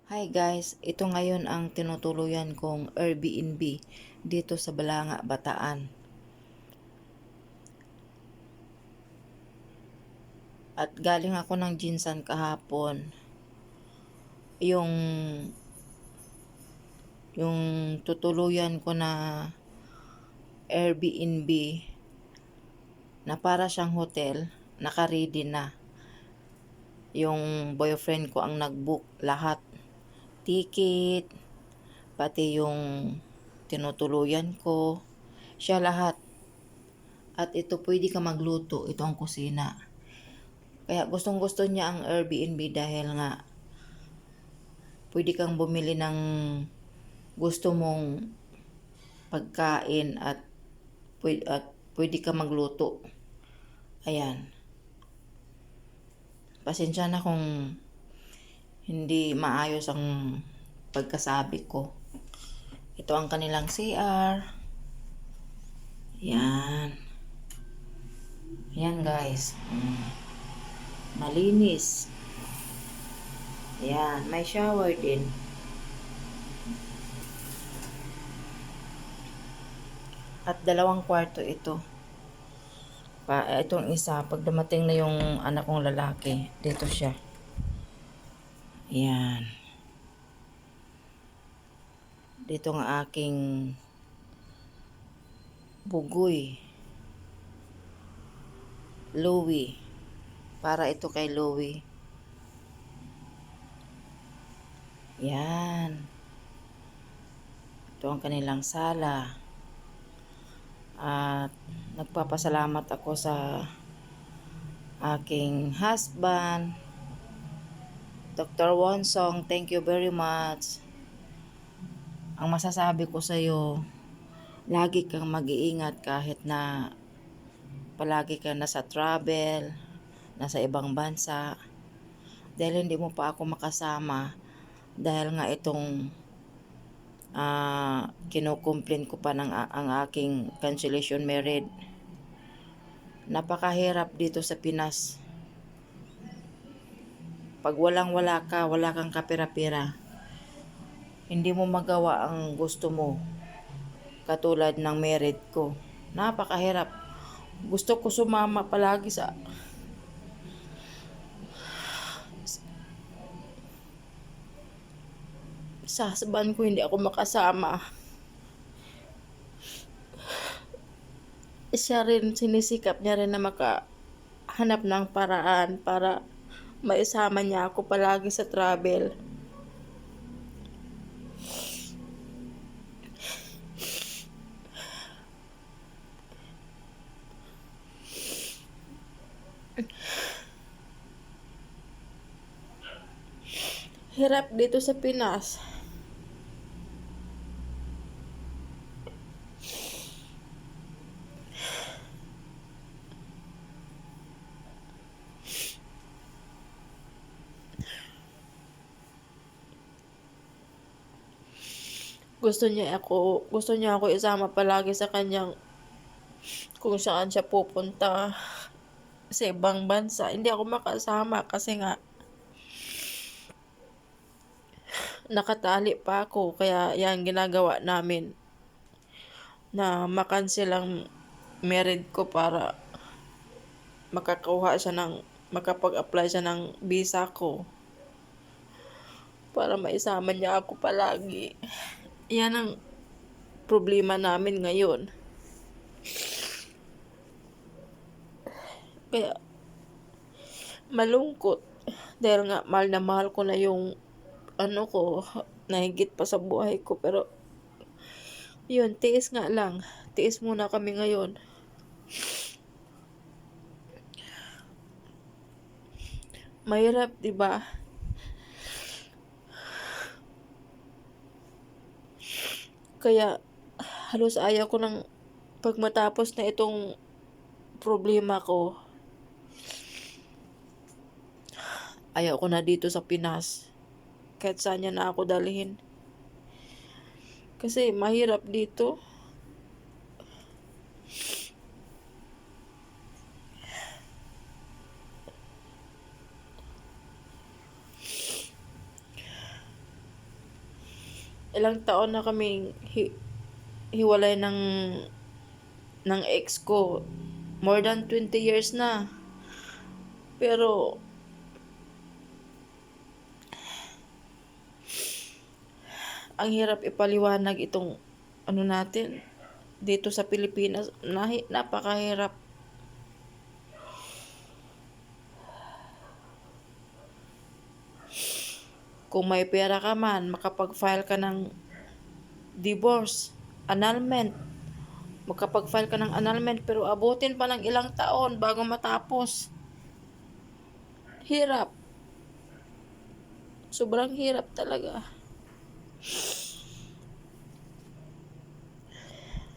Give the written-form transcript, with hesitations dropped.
Hi guys, ito ngayon ang tinutuluyan kong Airbnb dito sa Balanga, Bataan. At galing ako ng Jinsan kahapon. Yung yung tutuluyan ko na Airbnb na para siyang hotel, naka-ready na. Yung boyfriend ko ang nag-book lahat. Ticket, pati yung tinutuluyan ko, siya lahat. At ito pwede ka magluto, ito ang kusina. Kaya gustong gusto niya ang Airbnb dahil nga pwede kang bumili ng gusto mong pagkain at pwede ka magluto. Ayan. Pasensya na kung hindi maayos ang pagkasabi ko. Ito ang kanilang CR. Yan. Yan guys. Malinis. Yan. May shower din. At dalawang kwarto ito. Itong isa, pag dumating na yung anak kong lalaki, dito siya. Yan. Dito ang aking bugoy. Louie. Para ito kay Louie. Yan. Ito ang kanilang sala. At nagpapasalamat ako sa aking husband, Dr. Wonsong. Thank you very much. Ang masasabi ko sa iyo, lagi kang mag-iingat kahit na palagi ka nasa travel, nasa ibang bansa. Dahil hindi mo pa ako makasama dahil nga itong kinukumplain ko pa ang aking cancellation merit. Napakahirap dito sa Pinas. Pag wala ka, wala kang kapira-pira, hindi mo magawa ang gusto mo. Katulad ng merit ko. Napakahirap. Gusto ko sumama palagi sa husband ko, hindi ako makasama. Siya rin, sinisikap niya rin na makahanap ng paraan para maisama niya ako palagi sa travel. Hirap dito sa Pinas. Gusto niya ako isama palagi sa kanyang kung saan siya pupunta sa ibang bansa. Hindi ako makasama kasi nga nakatali pa ako, kaya yan ginagawa namin na makancel ang married ko para makapag-apply siya ng visa ko para maisama niya ako palagi. Yan ang problema namin ngayon. Kaya malungkot dahil nga mahal na mahal ko na yung ko, nahigit pa sa buhay ko, pero yun, tiis nga lang. Tiis muna kami ngayon. Mahirap, 'di ba? Kaya halos ayaw ko ng pag matapos na itong problema ko. Ayaw ko na dito sa Pinas. Kahit saan niya na ako dalhin. Kasi mahirap dito. Ilang taon na kaming hiwalay ng ex ko. More than 20 years na. Pero ang hirap ipaliwanag itong ano natin dito sa Pilipinas. Napakahirap. Kung may pera ka man, makapag-file ka ng divorce, annulment. Makapag-file ka ng annulment, pero abutin pa ng ilang taon bago matapos. Hirap. Sobrang hirap talaga.